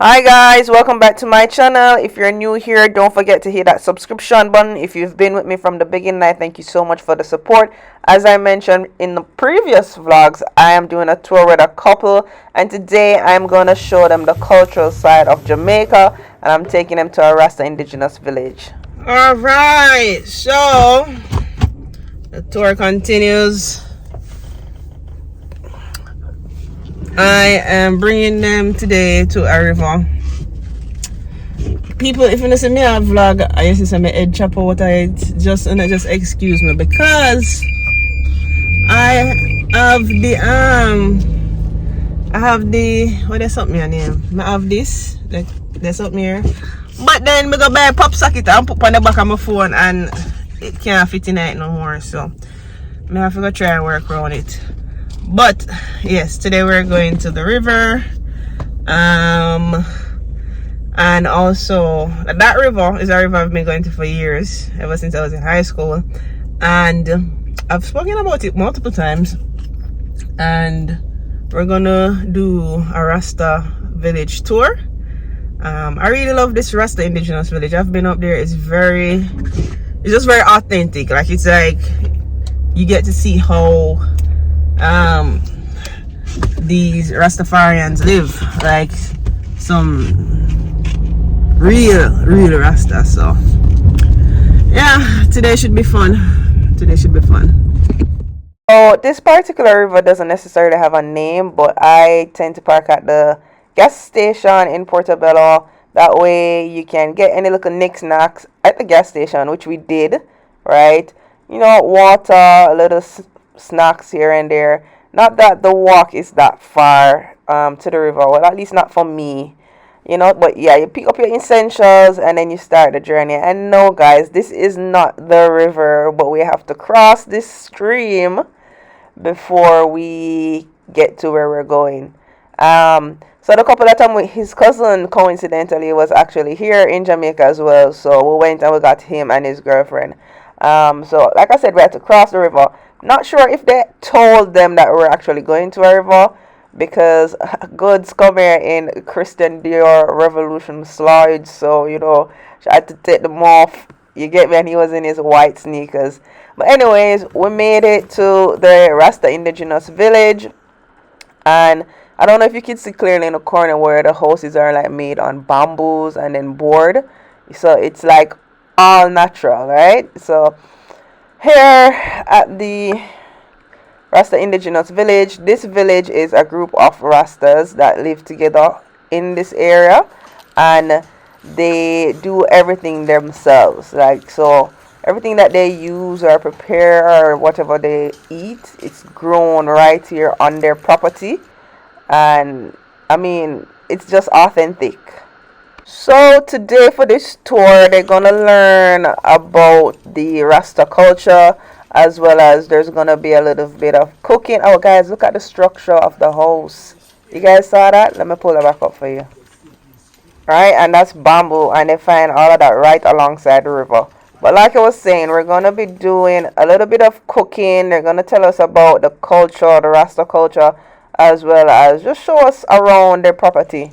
Hi guys, welcome back to my channel. If you're new here, don't forget to hit that subscription button. If you've been with me from the beginning, I thank you so much for the support. As I mentioned in the previous vlogs, I am doing a tour with a couple, and today I'm going to show them the cultural side of Jamaica, and I'm taking them to a Rasta Indigenous Village. Alright, so the tour continues. I am bringing them today to a river. People, if you don't see me a vlog, I used to say my head chop out just excuse me, because I have the what is something your name? I have this, like there's something here. But then I go buy a pop socket and put on the back of my phone and it can't fit in it no more, so I have to go try and work around it. But yes, today we're going to the river, and also that river is a river I've been going to for years, ever since I was in high school, and I've spoken about it multiple times. And we're gonna do a Rasta village tour. I really love this Rasta Indigenous Village. I've been up there. It's just very authentic. Like, it's like you get to see how these Rastafarians live, like some real Rastas. So yeah, today should be fun. Oh, this particular river doesn't necessarily have a name, but I tend to park at the gas station in Portobello. That way you can get any little knickknacks at the gas station, which we did, right? You know, water, little snacks here and there. Not that the walk is that far to the river, well, at least not for me, you know. But yeah, you pick up your essentials and then you start the journey. And no guys, this is not the river, but we have to cross this stream before we get to where we're going. So the couple that I'm with, his cousin coincidentally was actually here in Jamaica as well, so we went and we got him and his girlfriend. So like I said, we had to cross the river. Not sure if they told them that we're actually going to a river, because goods come here in Christian Dior Revolution slides, so you know, I had to take them off. You get me? And he was in his white sneakers. But anyways, we made it to the Rasta Indigenous Village, and I don't know if you can see clearly in the corner where the houses are like made on bamboos and then board, so it's like all natural, right? So here at the Rasta Indigenous Village, this village is a group of Rastas that live together in this area, and they do everything themselves. Like, so everything that they use or prepare or whatever they eat, it's grown right here on their property. And I mean, it's just authentic. So today for this tour, they're gonna learn about the Rasta culture, as well as there's gonna be a little bit of cooking. Oh guys, look at the structure of the house. You guys saw that? Let me pull it back up for you. Right, and that's bamboo, and they find all of that right alongside the river. But like I was saying, we're gonna be doing a little bit of cooking. They're gonna tell us about the culture, the Rasta culture, as well as just show us around their property.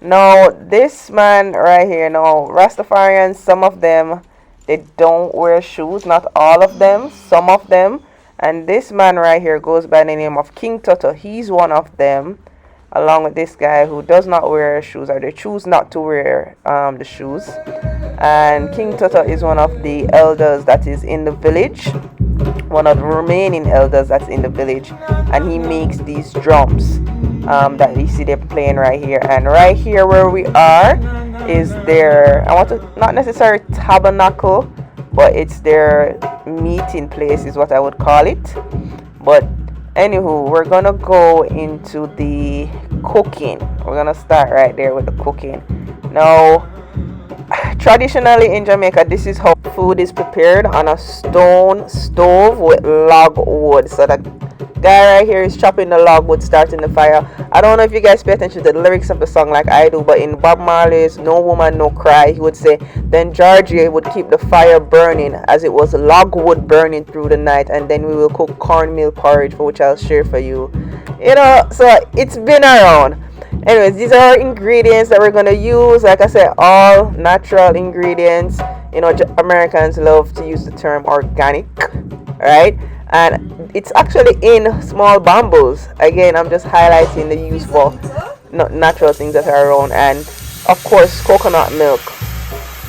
Now, this man right here, now, Rastafarians, some of them, they don't wear shoes. Not all of them, some of them. And this man right here goes by the name of King Toto. He's one of them, along with this guy who does not wear shoes, or they choose not to wear the shoes. And King Toto is one of the elders that is in the village, one of the remaining elders that's in the village, and he makes these drums that you see they're playing right here. And right here where we are is their, I want to, not necessarily tabernacle, but it's their meeting place is what I would call it. But anywho, we're gonna go into the cooking. We're gonna start right there with the cooking. Now, traditionally in Jamaica, this is how food is prepared, on a stone stove with log wood. So the guy right here is chopping the log wood, starting the fire. I don't know if you guys pay attention to the lyrics of the song like I do, but in Bob Marley's No Woman No Cry, he would say, then Georgie would keep the fire burning as it was log wood burning through the night, and then we will cook cornmeal porridge, for which I'll share for you. You know, so it's been around. Anyways, these are our ingredients that we're gonna use. Like I said, all natural ingredients. You know, Americans love to use the term organic, right? And it's actually in small bamboos. Again, I'm just highlighting the use for natural things that are around, and of course, coconut milk.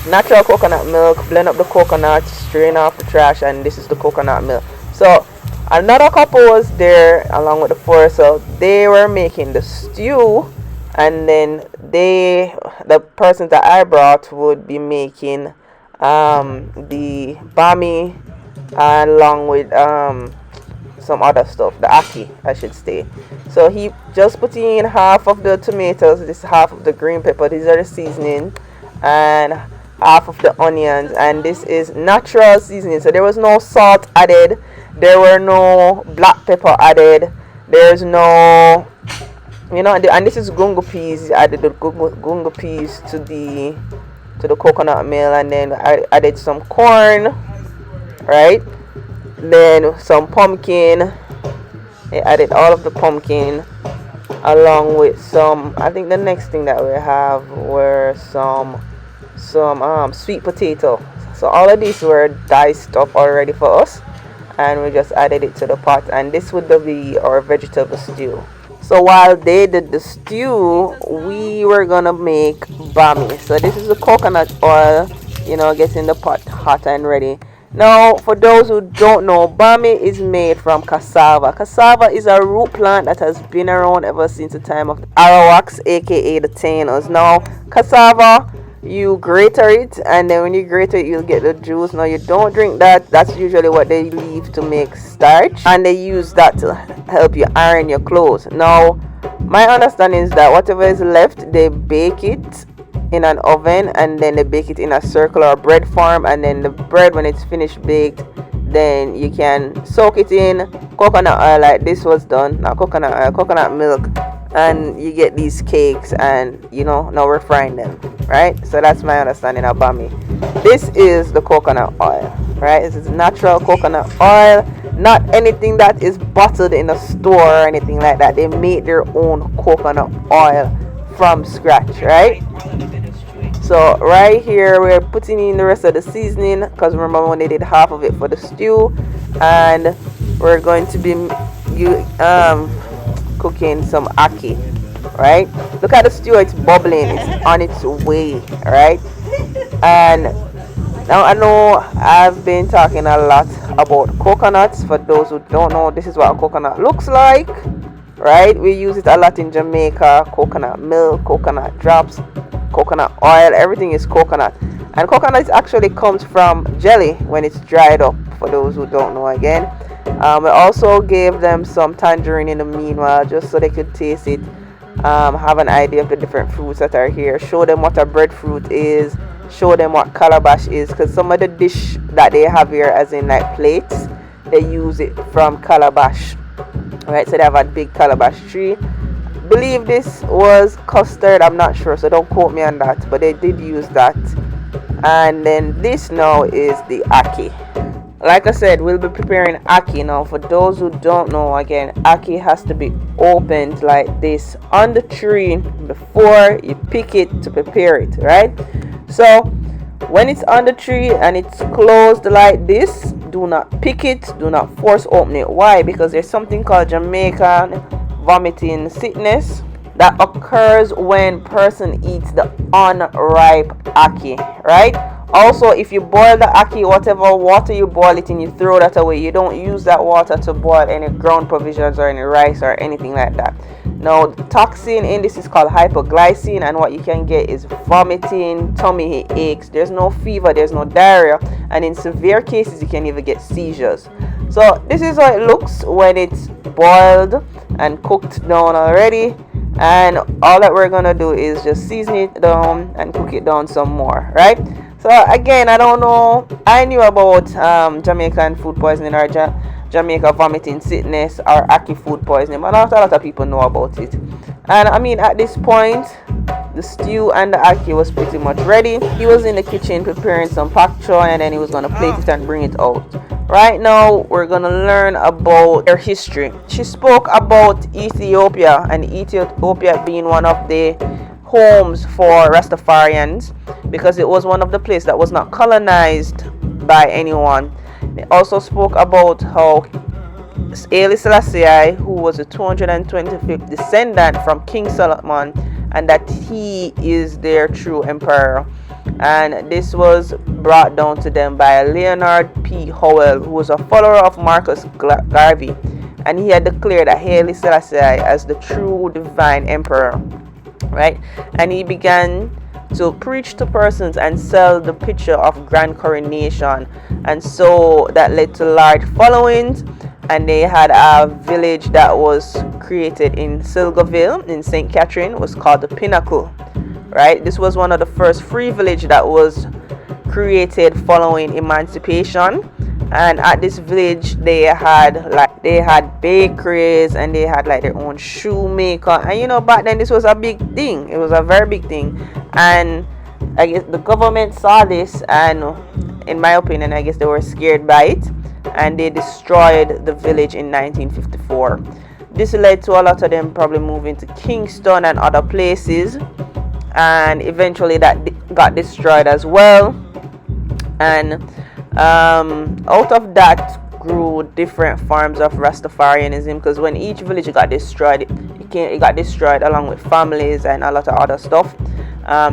Natural coconut milk. Blend up the coconut, strain off the trash, and this is the coconut milk. So another couple was there along with the four, so they were making the stew, and then the person that I brought would be making the bami along with some other stuff, the aki I should say. So he just put in half of the tomatoes, this half of the green pepper, these are the seasoning, and half of the onions, and this is natural seasoning. So there was no salt added, there were no black pepper added, there's no, you know, and this is gungo peas. I added the gungo peas to the coconut meal, and then I added some corn, right? Then some pumpkin. I added all of the pumpkin along with some, I think the next thing that we have were some sweet potato. So all of these were diced up already for us, and we just added it to the pot, and this would be our vegetable stew. So while they did the stew, we were gonna make bami. So this is the coconut oil, you know, getting the pot hot and ready. Now, for those who don't know, bami is made from cassava. Cassava is a root plant that has been around ever since the time of the Arawaks, aka the Taínos. Now, cassava, you grate it, and then when you grate it, you'll get the juice. Now, you don't drink that. That's usually what they leave to make starch, and they use that to help you iron your clothes. Now, my understanding is that whatever is left, they bake it in an oven, and then they bake it in a circular bread form, and then the bread, when it's finished baked, then you can soak it in coconut oil like this was done. Now coconut oil, coconut milk, and you get these cakes, and you know, now we're frying them, right? So that's my understanding of bami. This is the coconut oil, right? This is natural coconut oil, not anything that is bottled in a store or anything like that. They make their own coconut oil from scratch, right? So right here we're putting in the rest of the seasoning, because remember when they did half of it for the stew, and we're going to be cooking some aki, right? Look at the stew, it's bubbling, it's on its way, right? And now I know I've been talking a lot about coconuts. For those who don't know, this is what a coconut looks like, right? We use it a lot in Jamaica. Coconut milk, coconut drops, coconut oil, everything is coconut. And coconut actually comes from jelly when it's dried up, for those who don't know again. We also gave them some tangerine in the meanwhile, just so they could taste it, have an idea of the different fruits that are here, show them what a breadfruit is, show them what calabash is, because some of the dish that they have here, as in like plates, they use it from calabash, right? So they have a big calabash tree. Believe this was custard, I'm not sure, so don't quote me on that, but they did use that. And then this now is the aki. Like I said, we'll be preparing aki. Now for those who don't know, again, aki has to be opened like this on the tree before you pick it to prepare it, right? So when it's on the tree and it's closed like this, do not pick it, do not force open it. Why? Because there's something called Jamaican vomiting sickness that occurs when person eats the unripe aki, right? Also, if you boil the aki, whatever water you boil it in, you throw that away. You don't use that water to boil any ground provisions or any rice or anything like that. Now, the toxin in this is called hypoglycine, and what you can get is vomiting, tummy aches. There's no fever, there's no diarrhea, and in severe cases you can even get seizures. So this is how it looks when it's boiled and cooked down already, and all that we're gonna do is just season it down and cook it down some more, right? So again, I don't know, I knew about Jamaican food poisoning or Jamaica vomiting sickness or aki food poisoning, but not a lot of people know about it. And I mean, at this point, the stew and the aki was pretty much ready. He was in the kitchen preparing some pak choy, and then he was gonna plate it and bring it out. Right now, we're gonna learn about their history. She spoke about Ethiopia, and Ethiopia being one of the homes for Rastafarians because it was one of the places that was not colonized by anyone. They also spoke about how Haile Selassie, who was a 225th descendant from King Solomon, and that he is their true emperor. And this was brought down to them by Leonard P. Howell, who was a follower of Marcus Garvey, and he had declared Haile Selassie as the true divine emperor, right? And he began to preach to persons and sell the picture of grand coronation, and so that led to large followings. And they had a village that was created in Silgerville in St. Catherine, was called the Pinnacle, right? This was one of the first free village that was created following emancipation. And at this village they had bakeries, and they had like their own shoemaker. And back then this was a big thing. It was a very big thing. And I guess the government saw this, and in my opinion, I guess they were scared by it, and they destroyed the village in 1954. This led to a lot of them probably moving to Kingston and other places, and eventually that got destroyed as well. And out of that grew different forms of Rastafarianism, because when each village got destroyed, it got destroyed along with families and a lot of other stuff.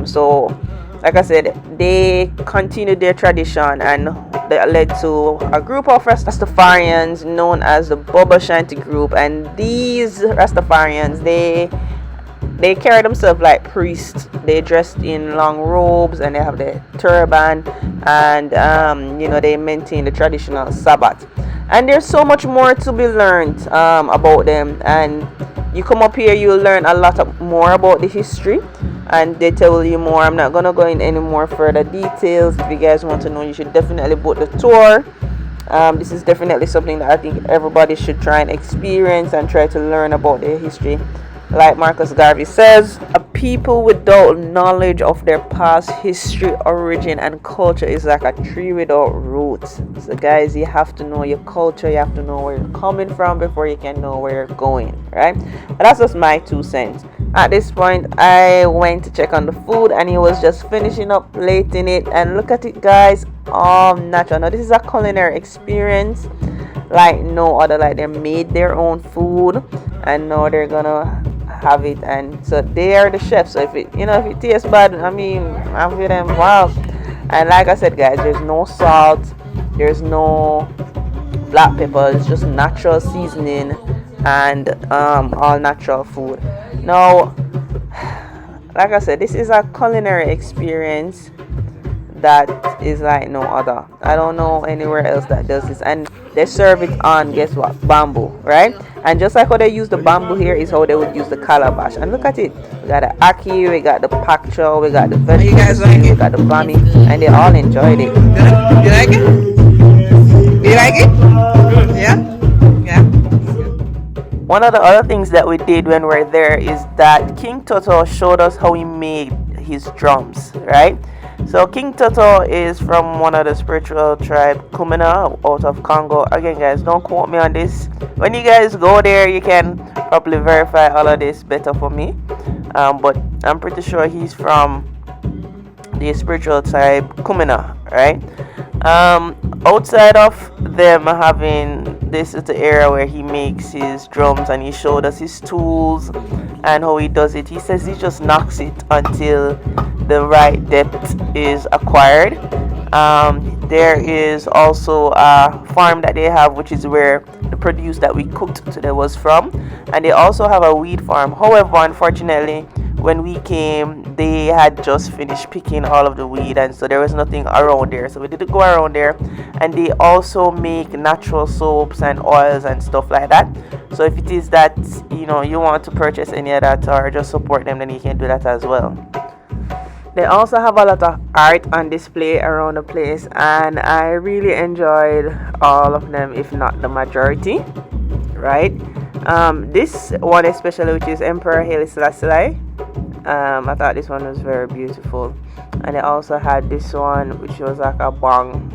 So like I said, they continued their tradition, and that led to a group of Rastafarians known as the Boba Shanti group. And these Rastafarians, they carry themselves like priests. They dressed in long robes, and they have the turban, and they maintain the traditional Sabbath. And there's so much more to be learned about them. And you come up here, you'll learn a lot more about the history, and they tell you more. I'm not gonna go in any more further details. If you guys want to know, you should definitely book the tour. This is definitely something that I think everybody should try and experience and try to learn about their history. Like Marcus Garvey says, a people without knowledge of their past history, origin, and culture is like a tree without roots. So guys, you have to know your culture, you have to know where you're coming from before you can know where you're going, right? And that's just my 2 cents. At this point, I went to check on the food, and he was just finishing up plating it. And look at it, guys, all natural. Now this is a culinary experience like no other. Like, they made their own food, and now they're gonna have it. And so they are the chefs. So if it tastes bad, I mean, I'm with them. Wow. And like I said, guys, there's no salt, there's no black pepper. It's just natural seasoning and all natural food. Now, like I said, this is a culinary experience that is like no other. I don't know anywhere else that does this. And they serve it on, guess what, bamboo, right? And just like how they use the bamboo here is how they would use the calabash. And look at it, we got the aki, we got the pak chow, we got the vegetables, you guys like we got the bami, and they all enjoyed it. You like it? Do you like it? Good. Yeah. One of the other things that we did when we were there is that King Toto showed us how he made his drums, right? So King Toto is from one of the spiritual tribe, Kumina, out of Congo. Again, guys, don't quote me on this. When you guys go there, you can probably verify all of this better for me. But I'm pretty sure he's from the spiritual tribe, Kumina, right? Outside of them having, this is the area where he makes his drums, and he showed us his tools and how he does it. He says he just knocks it until the right depth is acquired. There is also a farm that they have, which is where the produce that we cooked today was from, and they also have a weed farm. However, unfortunately, when we came, they had just finished picking all of the weed, and so there was nothing around there, so we didn't go around there. And they also make natural soaps and oils and stuff like that. So if it is that you want to purchase any of that or just support them, then you can do that as well. They also have a lot of art on display around the place, and I really enjoyed all of them, if not the majority, right? This one especially, which is Emperor Haile Selassie, I thought this one was very beautiful. And they also had this one, which was like a bong.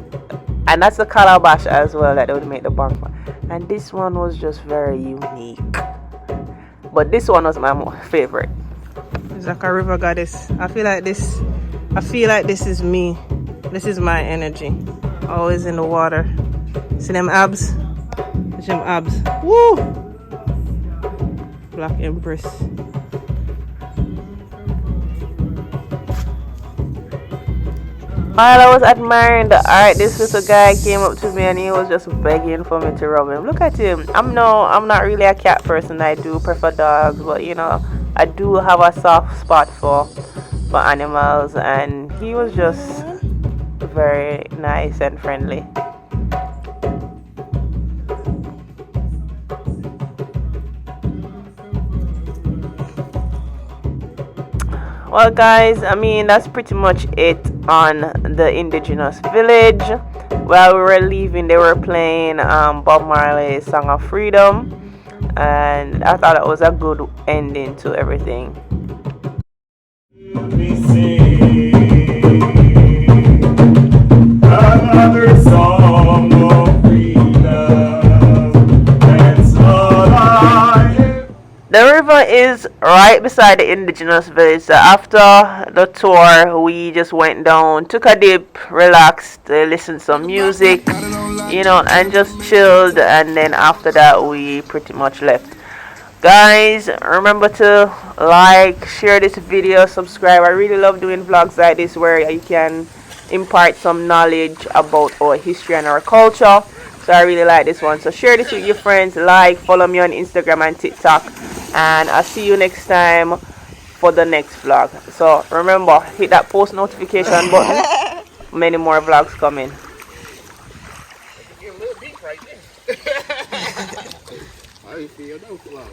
And that's the calabash as well that they would make the bonfire. And this one was just very unique. But this one was my favorite. It's like a river goddess. I feel like this is me. This is my energy. Always in the water. See them abs? See them abs. Woo! Black Empress. While I was admiring the art, this little guy came up to me and he was just begging for me to rub him. Look at him. I'm not really a cat person. I do prefer dogs, but you know, I do have a soft spot for animals, and he was just very nice and friendly. Well, guys, I mean, that's pretty much it on the Indigenous Village. While we were leaving, they were playing Bob Marley's Song of Freedom, and I thought it was a good ending to everything. We sing another song of freedom. That's all I have. The river is right beside the Indigenous Village. So after the tour, we just went down, took a dip, relaxed, listened to some music, you know, and just chilled. And then after that, we pretty much left. Guys, remember to like, share this video, subscribe. I really love doing vlogs like this where you can impart some knowledge about our history and our culture. So I really like this one. So share this with your friends, like, follow me on Instagram and TikTok, and I'll see you next time for the next vlog. So remember, hit that post notification button. Many more vlogs coming. How you feel though, Flo?